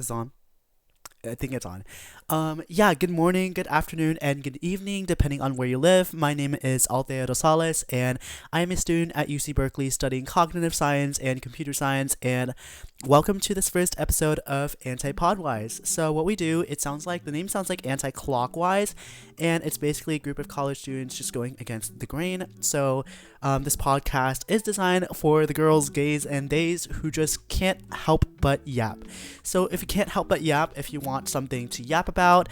This is on. I think it's on. Yeah, good morning, good afternoon, and good evening, depending on where you live. My name is Althea Rosales, and I am a student at UC Berkeley studying cognitive science and computer science. And welcome to this first episode of ANTIPODWISE. So, what we do, the name sounds like anti-clockwise, and it's basically a group of college students just going against the grain. So, this podcast is designed for the girls, gays, and theys who just can't help but yap. So if you can't help but yap, if you want something to yap about,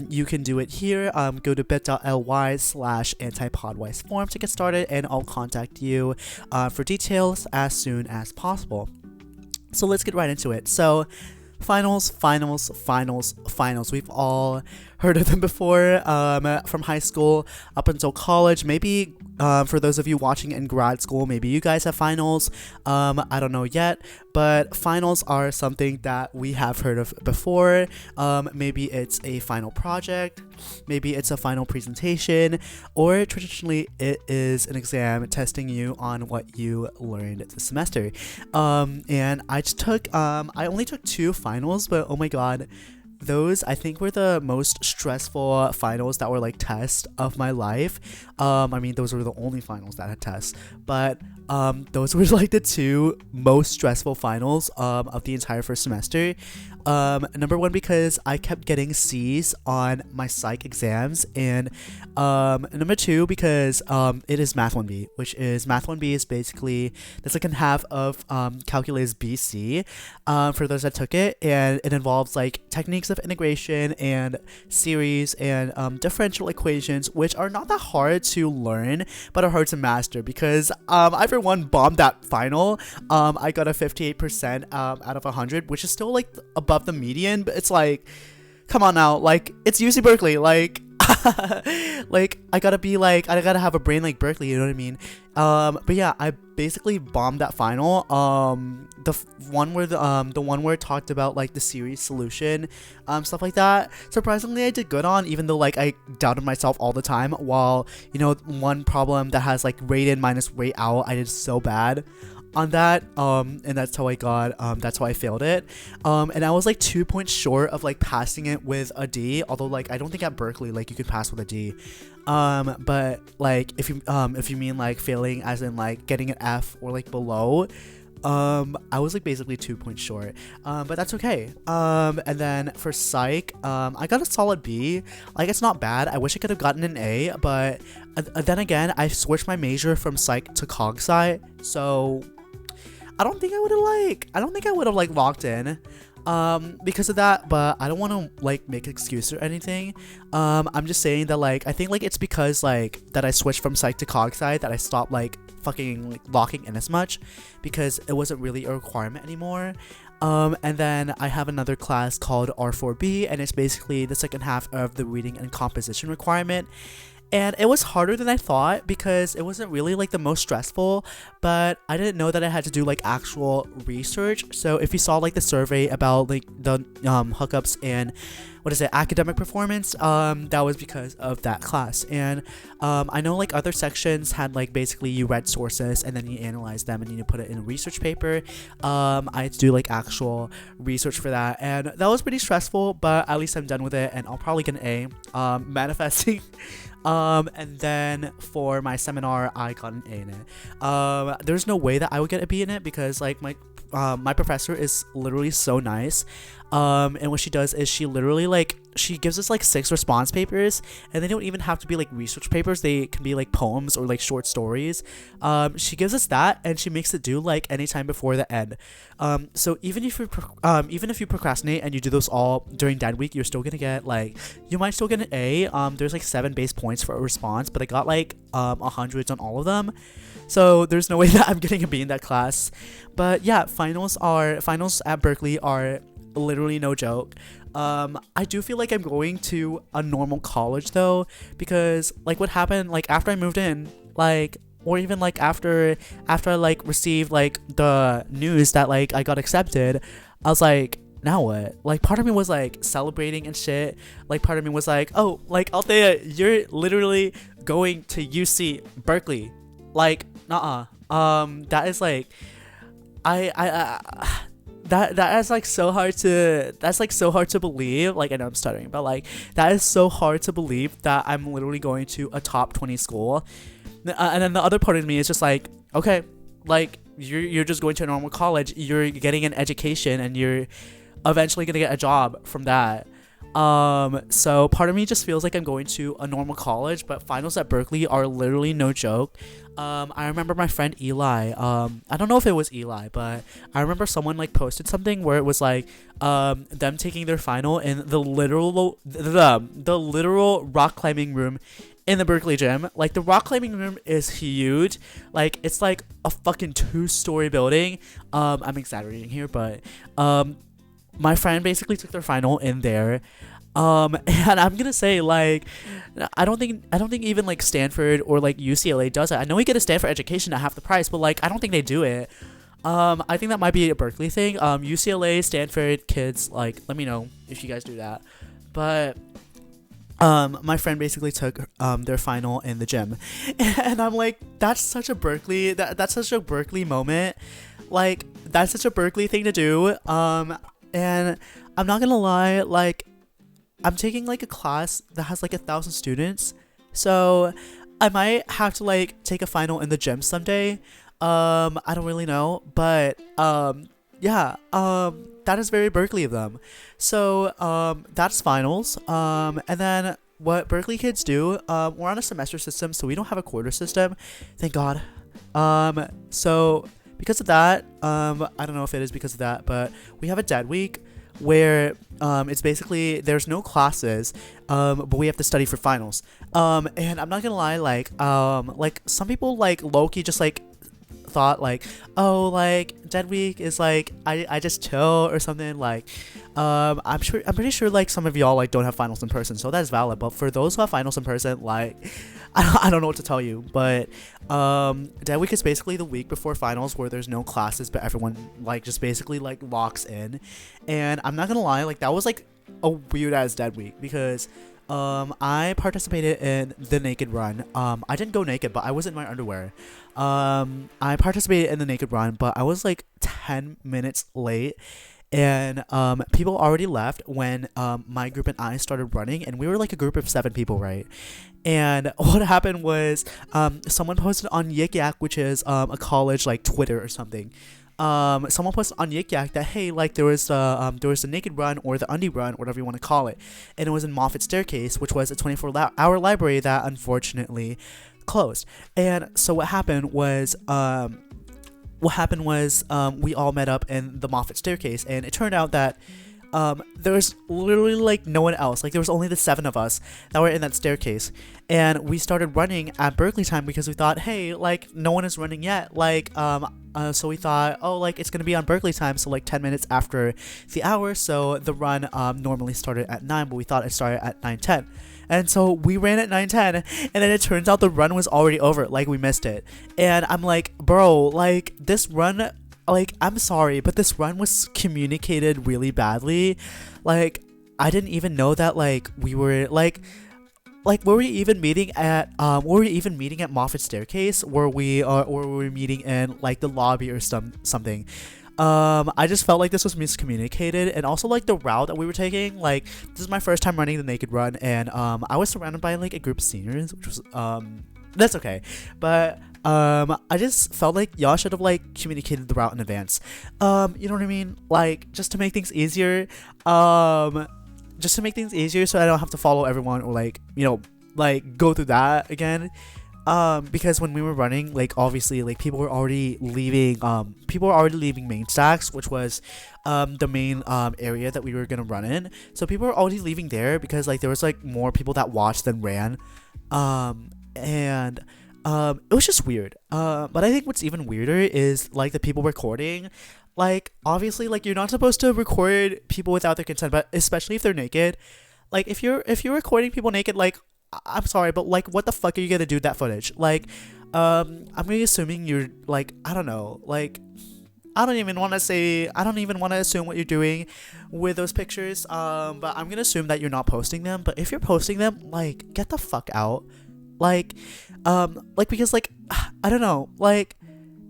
you can do it here. Go to bit.ly/antipodwise form to get started, and I'll contact you for details as soon as possible. So let's get right into it. So finals. We've all heard of them before, from high school up until college. Maybe for those of you watching in grad school, maybe you guys have finals. I don't know yet, but finals are something that we have heard of before. Maybe it's a final project, maybe it's a final presentation, or traditionally it is an exam testing you on what you learned this semester. And I only took two finals, but oh my god, those I think were the most stressful finals that were like tests of my life. I mean, those were the only finals that had tests, but those were like the two most stressful finals of the entire first semester. Number one, because I kept getting C's on my psych exams, and number two, because it is Math 1B, which is Math 1B is basically the second half of Calculus BC, for those that took it, and it involves like techniques of integration and series and differential equations, which are not that hard to learn but are hard to master, because I for one bombed that final. I got a 58% out of 100, which is still like above the median, but it's like, come on now, like it's UC Berkeley, like like I gotta have a brain like Berkeley, you know what I mean? But yeah, I basically bombed that final. The one where it talked about like the series solution, stuff like that. Surprisingly, I did good on, even though like I doubted myself all the time. While one problem that has like rate in minus rate out, I did so bad on that, and that's how I failed it, and I was like 2 points short of like passing it with a D, although like I don't think at Berkeley like you can pass with a D, but like if you mean like failing as in like getting an F or like below, I was like basically 2 points short, but that's okay. And then for psych, I got a solid B. Like it's not bad. I wish I could have gotten an A, but then again, I switched my major from psych to cog sci, so I don't think I would have like locked in because of that, but I don't want to like make an excuse or anything. I'm just saying that like I think like it's because like that I switched from psych to cog sci that I stopped like fucking like locking in as much, because it wasn't really a requirement anymore. And then I have another class called R4B, and it's basically the second half of the reading and composition requirement. And it was harder than I thought, because it wasn't really like the most stressful, but I didn't know that I had to do like actual research. So if you saw like the survey about like the hookups and academic performance, that was because of that class. And I know like other sections had like basically you read sources and then you analyze them and you put it in a research paper. I had to do like actual research for that, and that was pretty stressful, but at least I'm done with it, and I'll probably get an A, manifesting. And then for my seminar, I got an A in it. There's no way that I would get a B in it, because like my professor is literally so nice. And what she does is she gives us like 6 response papers, and they don't even have to be like research papers. They can be like poems or like short stories. She gives us that, and she makes it due like anytime before the end. So even if you procrastinate and you do those all during dead week, you might still get an A. There's like 7 base points for a response, but I got like 100s on all of them. So there's no way that I'm getting a B in that class. But yeah, finals at Berkeley are literally no joke. I do feel like I'm going to a normal college though, because like what happened like after I moved in, like, or even like after I like received like the news that like I got accepted, I was like, now what? Like part of me was like celebrating and shit. Like part of me was like, oh, like Althea, you're literally going to UC Berkeley. Like, that is like, I that is like so hard to believe. Like, I know I'm stuttering, but like that is so hard to believe that I'm literally going to a top 20 school. And then the other part of me is just like, okay, like you're just going to a normal college, you're getting an education, and you're eventually gonna get a job from that. So part of me just feels like I'm going to a normal college, but finals at Berkeley are literally no joke. I remember my friend Eli, I don't know if it was Eli, but I remember someone like posted something where it was like them taking their final in the literal rock climbing room in the Berkeley gym. Like, the rock climbing room is huge. Like, it's like a fucking 2-story building. I'm exaggerating here, but my friend basically took their final in there. And I'm gonna say, like, I don't think even like Stanford or like UCLA does it. I know we get a Stanford education at half the price, but like I don't think they do it. I think that might be a Berkeley thing. UCLA, Stanford kids, like, let me know if you guys do that. But my friend basically took their final in the gym, and I'm like, that's such a Berkeley moment. Like, that's such a Berkeley thing to do. And I'm not gonna lie, like, I'm taking like a class that has like 1,000 students, so I might have to like take a final in the gym someday. I don't really know, but yeah, that is very Berkeley of them. So that's finals. And then what Berkeley kids do, we're on a semester system, so we don't have a quarter system, thank God. So because of that, I don't know if it is because of that, but we have a dead week where it's basically there's no classes, but we have to study for finals. And I'm not gonna lie, like some people like low-key just like thought like, oh, like dead week is like I just chill or something. Like I'm pretty sure like some of y'all like don't have finals in person, so that's valid. But for those who have finals in person, like I don't know what to tell you, but dead week is basically the week before finals where there's no classes, but everyone like just basically like locks in. And I'm not gonna lie, like that was like a weird ass dead week because I participated in the naked run. I didn't go naked, but I was in my underwear. I participated in the naked run, but I was like 10 minutes late. And people already left when my group and I started running, and we were like a group of 7 people, right? And what happened was someone posted on Yik Yak, which is a college like Twitter or something. Someone posted on Yik Yak that, hey, like there was the naked run or the undie run, whatever you want to call it, and it was in Moffett Staircase, which was a 24-hour library that unfortunately closed. And so what happened was we all met up in the Moffett Staircase, and it turned out that there was literally like no one else. Like there was only the 7 of us that were in that staircase, and we started running at Berkeley time because we thought, hey, like no one is running yet, like so we thought, oh, like it's gonna be on Berkeley time, so like 10 minutes after the hour. So the run normally started at 9, but we thought it started at 9:10. And so we ran at 9:10, and then it turns out the run was already over, like we missed it. And I'm like, bro, like this run, like I'm sorry, but this run was communicated really badly. Like I didn't even know that like we were like were we even meeting at Moffett Staircase? Or were we meeting in like the lobby or something? I just felt like this was miscommunicated, and also like the route that we were taking. Like this is my first time running the naked run, and I was surrounded by like a group of seniors, which was that's okay, but I just felt like y'all should have like communicated the route in advance. You know what I mean? Like just to make things easier, so I don't have to follow everyone or like, you know, like go through that again. Because when we were running, like obviously like people were already leaving main stacks, which was the main area that we were gonna run in. So people were already leaving there because like there was like more people that watched than ran. And it was just weird. But I think what's even weirder is like the people recording. Like obviously like you're not supposed to record people without their consent, but especially if they're naked. Like if you're recording people naked, like I'm sorry, but like what the fuck are you gonna do with that footage? Like I'm really assuming you're like, I don't know, like I don't even want to assume what you're doing with those pictures, but I'm gonna assume that you're not posting them. But if you're posting them, like get the fuck out. Like because like I don't know, like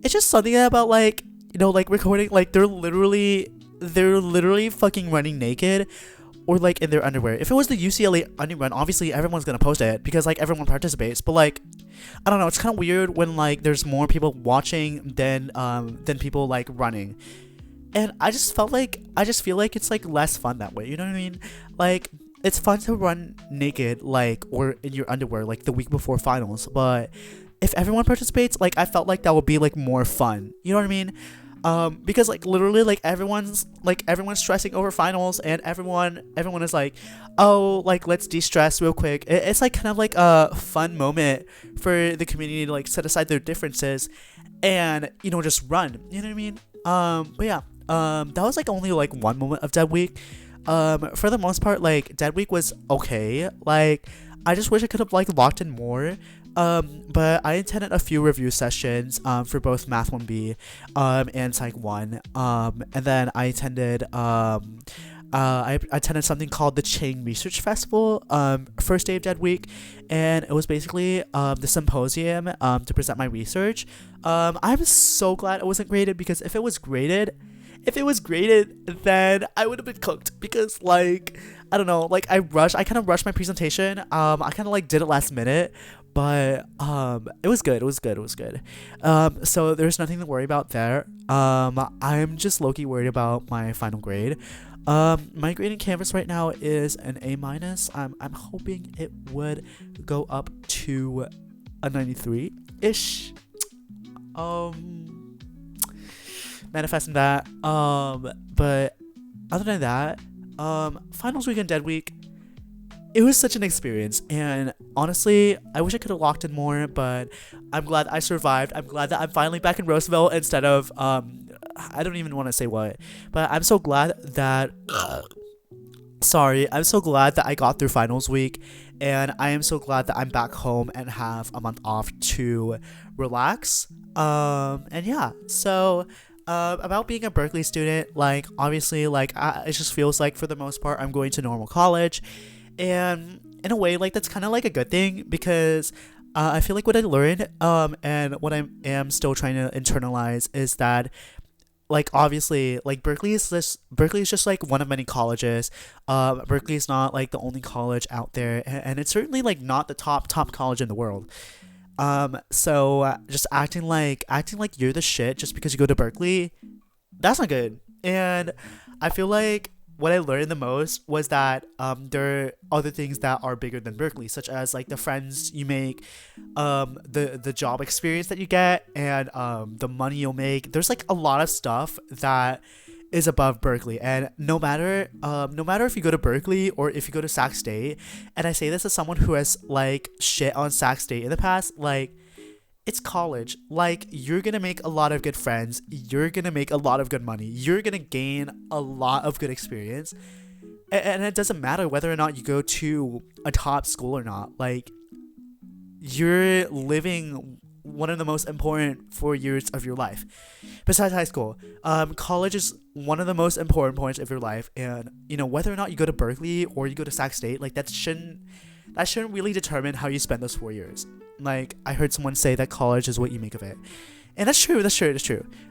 it's just something about like you know, like recording, like they're literally fucking running naked or like in their underwear. If it was the UCLA onion run, obviously everyone's gonna post it because like everyone participates. But like, I don't know, it's kind of weird when like there's more people watching than people like running. And I just feel like it's like less fun that way. You know what I mean? Like, it's fun to run naked, like, or in your underwear, like the week before finals. But if everyone participates, like, I felt like that would be like more fun. You know what I mean? Because like literally like everyone's stressing over finals, and everyone is like, oh, like let's de-stress real quick. It's like kind of like a fun moment for the community to like set aside their differences and, you know, just run. You know what I mean? But yeah, that was like only like one moment of Dead Week. For the most part, like Dead Week was okay. Like, I just wish I could have like locked in more. But I attended a few review sessions for both Math 1B and Psych 1. And then I attended something called the Chain Research Festival first day of Dead Week, and it was basically the symposium to present my research. I'm so glad it wasn't graded, because if it was graded, then I would have been cooked, because like, I don't know, like I kind of rushed my presentation. I kind of like did it last minute, but it was good. So there's nothing to worry about there. I'm just low-key worried about my final grade. My grade in Canvas right now is an A-. I'm hoping it would go up to a 93-ish. Manifesting that. But other than that, finals week and Dead Week, it was such an experience, and honestly, I wish I could have locked in more, but I'm glad I survived. I'm glad that I'm finally back in Roosevelt instead of I don't even want to say what, but I'm so glad that I'm so glad that I got through finals week, and I am so glad that I'm back home and have a month off to relax. And yeah, so about being a Berkeley student, like obviously, like it just feels like for the most part I'm going to normal college, and in a way, like that's kind of like a good thing, because I feel like what I learned and what I am still trying to internalize is that, like, obviously, like Berkeley is just like one of many colleges. Berkeley is not like the only college out there, and it's certainly like not the top college in the world. So just acting like you're the shit just because you go to Berkeley, that's not good. And I feel like what I learned the most was that there are other things that are bigger than Berkeley, such as like the friends you make, the job experience that you get, and the money you'll make. There's like a lot of stuff that is above Berkeley, and no matter if you go to Berkeley or if you go to Sac State, and I say this as someone who has like shit on Sac State in the past, like, it's college. Like, you're gonna make a lot of good friends, you're gonna make a lot of good money, you're gonna gain a lot of good experience, and it doesn't matter whether or not you go to a top school or not. Like, you're living one of the most important 4 years of your life besides high school. College is one of the most important points of your life, and you know, whether or not you go to Berkeley or you go to Sac State, like that shouldn't really determine how you spend those 4 years. Like, I heard someone say that college is what you make of it, and that's true.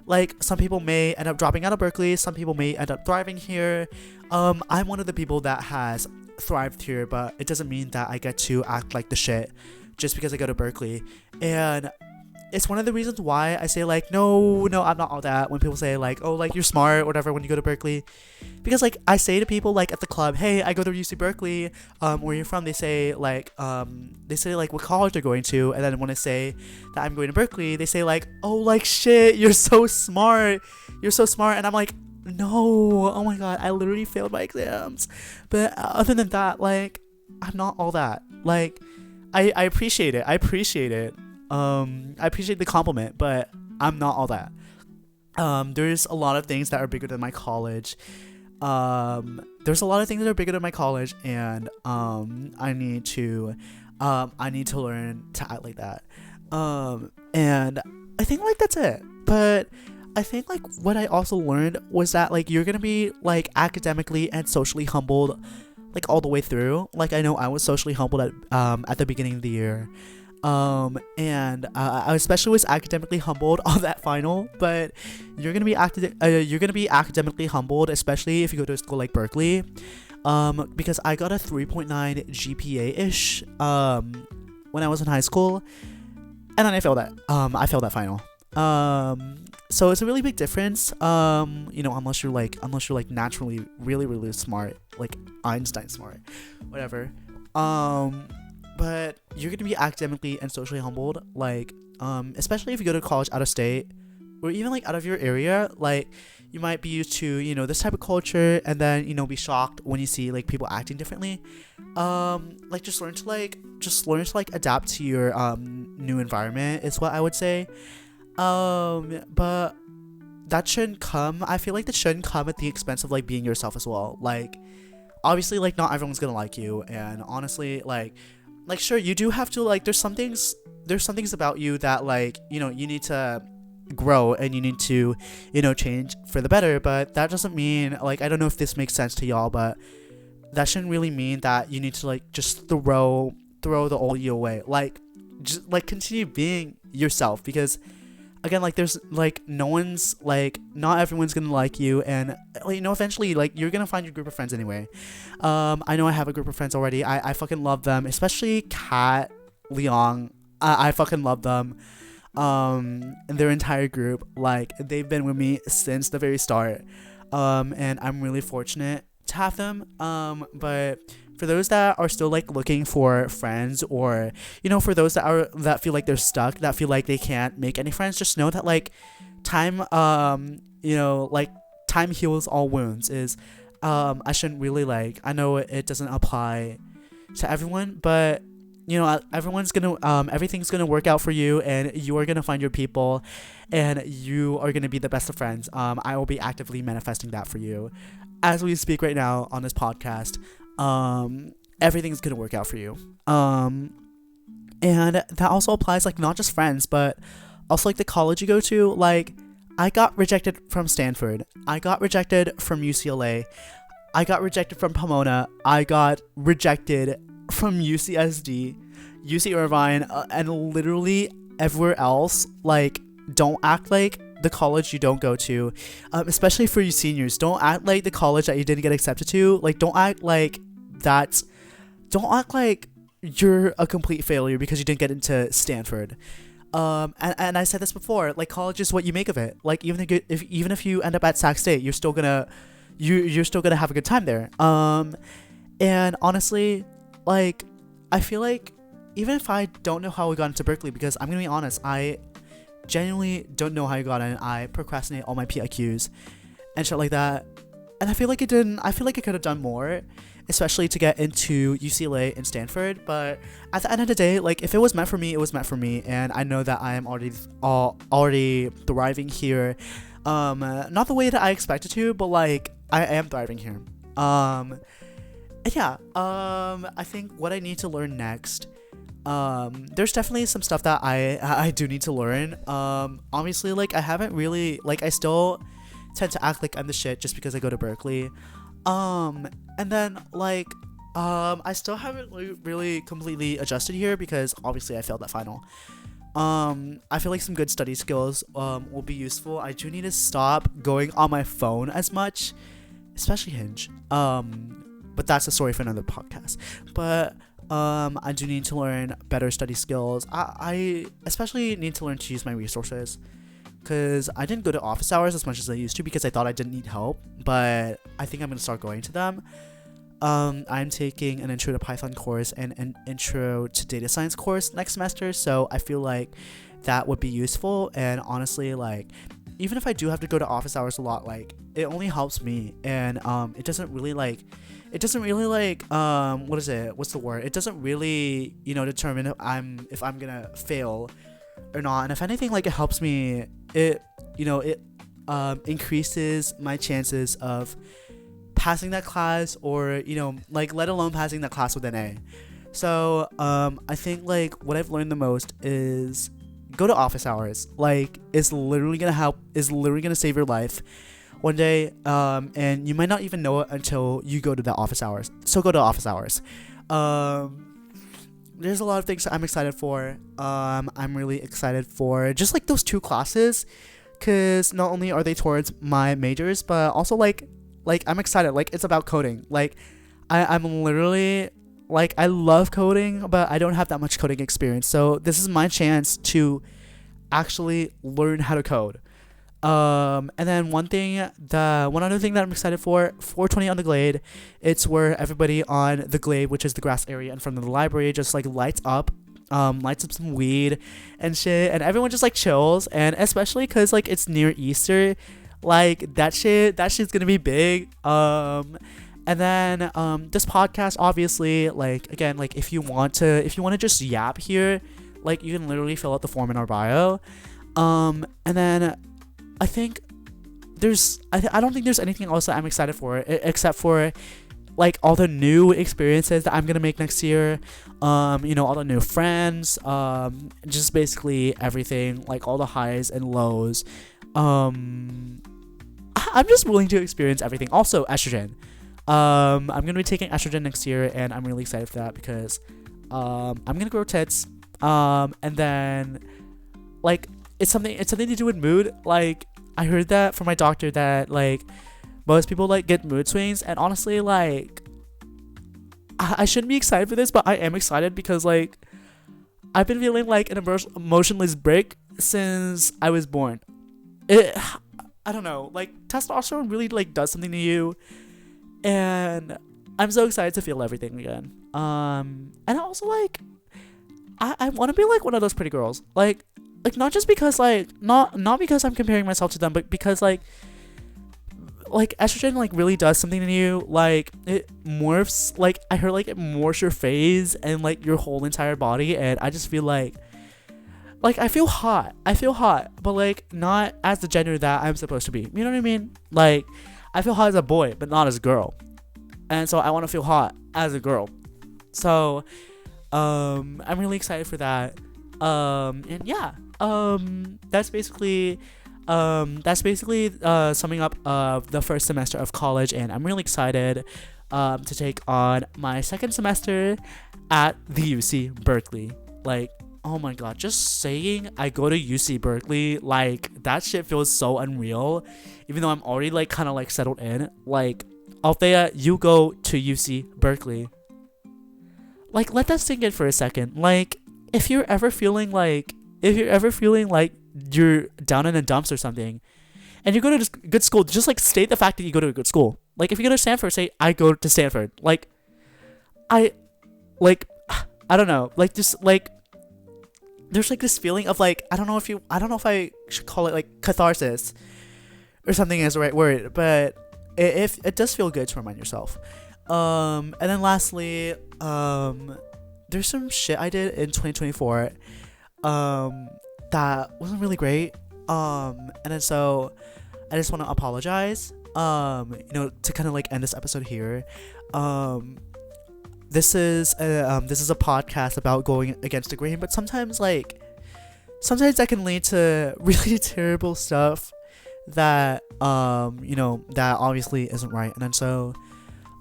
Like, some people may end up dropping out of Berkeley, some people may end up thriving here. I'm one of the people that has thrived here, but it doesn't mean that I get to act like the shit just because I go to Berkeley. And it's one of the reasons why I say like, no, I'm not all that, when people say like, oh, like you're smart or whatever when you go to Berkeley. Because like, I say to people like at the club, hey, I go to UC Berkeley, where you're from, they say like what college they're going to, and then when I say that I'm going to Berkeley, they say like, oh, like shit, you're so smart, and I'm like, no, oh my god, I literally failed my exams. But other than that, like, I'm not all that. Like, I appreciate it. I appreciate the compliment, but I'm not all that. There's a lot of things that are bigger than my college. And I need to learn to act like that. And I think like that's it. But I think like what I also learned was that like you're gonna be like academically and socially humbled like all the way through. Like, I know I was socially humbled at the beginning of the year. And I especially was academically humbled on that final. But you're gonna be academically humbled, especially if you go to a school like Berkeley, because I got a 3.9 GPA ish when I was in high school, and then I failed that final. So it's a really big difference. Unless you're like naturally really really smart, like Einstein smart, whatever. But you're gonna be academically and socially humbled, like especially if you go to college out of state, or even like out of your area. Like you might be used to this type of culture, and then be shocked when you see like people acting differently. Like just learn to like adapt to your new environment is what I would say. But that shouldn't come. I feel like that shouldn't come at the expense of like being yourself as well. Like obviously like not everyone's gonna like you, and honestly like sure you do have to like there's some things about you that like you need to grow, and you need to change for the better. But that doesn't mean, like, I don't know if this makes sense to y'all, but that shouldn't really mean that you need to like just throw the old you away. Like just like continue being yourself, because again, like there's like not everyone's gonna like you, and eventually like you're gonna find your group of friends anyway. I know I have a group of friends already. I fucking love them, especially Kat, Leong. I fucking love them. And their entire group, like they've been with me since the very start. And I'm really fortunate to have them. But for those that are still like looking for friends, or for those that feel like they're stuck, that feel like they can't make any friends, just know that like time time heals all wounds. I shouldn't really I know it doesn't apply to everyone, but everything's gonna work out for you, and you are gonna find your people, and you are gonna be the best of friends. I will be actively manifesting that for you as we speak right now on this podcast. Everything's gonna work out for you. And that also applies like not just friends, but also like the college you go to. Like I got rejected from Stanford, I got rejected from UCLA, I got rejected from Pomona, I got rejected from UCSD, UC Irvine, and literally everywhere else. Like don't act like the college you don't go to, especially for you seniors, don't act like the college that you didn't get accepted to. Like don't act like you're a complete failure because you didn't get into Stanford. And I said this before, like college is what you make of it. Like even if you end up at Sac State, you're still gonna have a good time there. And honestly, like I feel like even if I don't know how I got into Berkeley, because I'm gonna be honest, I genuinely don't know how I got in. I procrastinate all my PIQs and shit like that, and I feel like I could have done more, especially to get into UCLA and Stanford. But at the end of the day, like if it was meant for me, it was meant for me, and I know that I am already thriving here. Not the way that I expected to, but like I am thriving here. Yeah. I think what I need to learn next, there's definitely some stuff that I do need to learn. Obviously, like I haven't really, like I still tend to act like I'm the shit just because I go to Berkeley. And then like I still haven't really completely adjusted here because obviously I failed that final. I feel like some good study skills will be useful. I do need to stop going on my phone as much, especially Hinge. But that's a story for another podcast. But I do need to learn better study skills. I especially need to learn to use my resources, because I didn't go to office hours as much as I used to because I thought I didn't need help, but I think I'm going to start going to them. I'm taking an intro to Python course and an intro to data science course next semester, so I feel like that would be useful. And honestly, like even if I do have to go to office hours a lot, like it only helps me, and it doesn't really determine if I'm gonna fail or not. And if anything, like it helps me, it increases my chances of passing that class, or like let alone passing that class with an A. So I think like what I've learned the most is go to office hours. Like it's literally gonna save your life one day, and you might not even know it until you go to the office hours. So go to office hours. there's a lot of things I'm excited for. I'm really excited for just like those 2 classes, because not only are they towards my majors, but also like I'm excited. Like, it's about coding. Like, I'm literally like, I love coding, but I don't have that much coding experience. So this is my chance to actually learn how to code. And then one other thing that I'm excited for, 420 on the Glade. It's where everybody on the Glade, which is the grass area in front of the library, just like lights up some weed and shit, and everyone just like chills. And especially because like it's near Easter, like that shit's gonna be big. And then this podcast, obviously, like, again, like, if you want to just yap here, like, you can literally fill out the form in our bio. And then I think I don't think there's anything else that I'm excited for, except for like all the new experiences that I'm gonna make next year. All the new friends, just basically everything, like all the highs and lows. I'm just willing to experience everything. Also, estrogen. I'm gonna be taking estrogen next year, and I'm really excited for that because I'm gonna grow tits. And then like it's something to do with mood. Like, I heard that from my doctor that like most people like get mood swings, and honestly, like, I shouldn't be excited for this, but I am excited because like I've been feeling like an emotionless break since I was born. I don't know, like testosterone really like does something to you, and I'm so excited to feel everything again. And also like I want to be like one of those pretty girls, like not just because like not because I'm comparing myself to them, but because like estrogen like really does something to you. Like, it morphs, like I heard like it morphs your face and like your whole entire body, and I just feel like I feel hot, but like not as the gender that I'm supposed to be, you know what I mean? Like, I feel hot as a boy but not as a girl, and so I want to feel hot as a girl. So I'm really excited for that. And yeah, that's basically summing up of the first semester of college, and I'm really excited to take on my second semester at the UC Berkeley. Like, oh my god, just saying I go to UC Berkeley, like, that shit feels so unreal, even though I'm already like kind of like settled in. Like, Althea, you go to UC Berkeley. Like, let that sink in for a second. Like, if you're ever feeling like you're down in the dumps or something, and you go to a good school, just like state the fact that you go to a good school. Like, if you go to Stanford, say I go to Stanford. Like, I don't know, like, just like there's like this feeling of like, I don't know if I should call it like catharsis or something is the right word, but it does feel good to remind yourself. And then lastly, there's some shit I did in 2024 that wasn't really great. And then so I just want to apologize, to kind of like end this episode here. This is a podcast about going against the grain, but sometimes that can lead to really terrible stuff that that obviously isn't right. And then so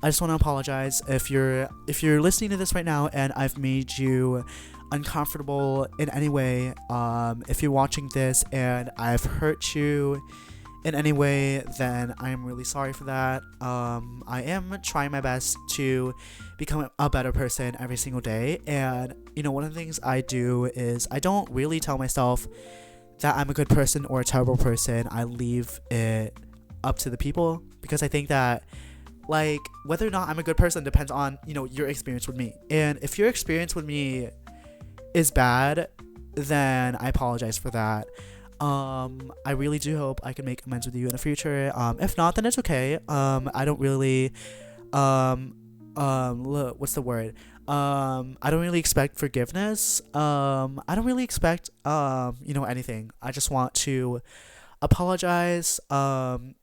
I just want to apologize if you're listening to this right now and I've made you uncomfortable in any way. If you're watching this and I've hurt you in any way, then I am really sorry for that. I am trying my best to become a better person every single day, and one of the things I do is I don't really tell myself that I'm a good person or a terrible person. I leave it up to the people, because I think that like whether or not I'm a good person depends on your experience with me, and if your experience with me is bad, then I apologize for that. I really do hope I can make amends with you in the future. If not, then it's okay. I don't really what's the word? I don't really expect forgiveness. I don't really expect anything. I just want to apologize,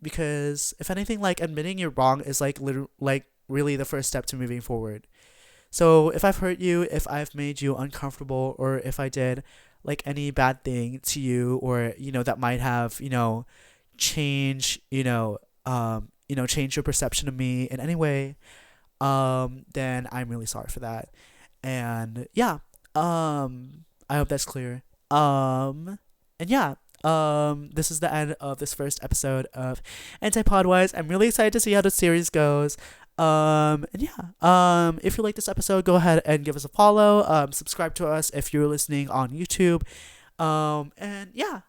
because if anything, like, admitting you're wrong is like really the first step to moving forward. So if I've hurt you, if I've made you uncomfortable, or if I did like any bad thing to you, or that might have change change your perception of me in any way, then I'm really sorry for that. And yeah, I hope that's clear. And yeah, this is the end of this first episode of ANTIPODWISE. I'm really excited to see how the series goes. And yeah, if you like this episode, go ahead and give us a follow. Subscribe to us if you're listening on YouTube. And yeah,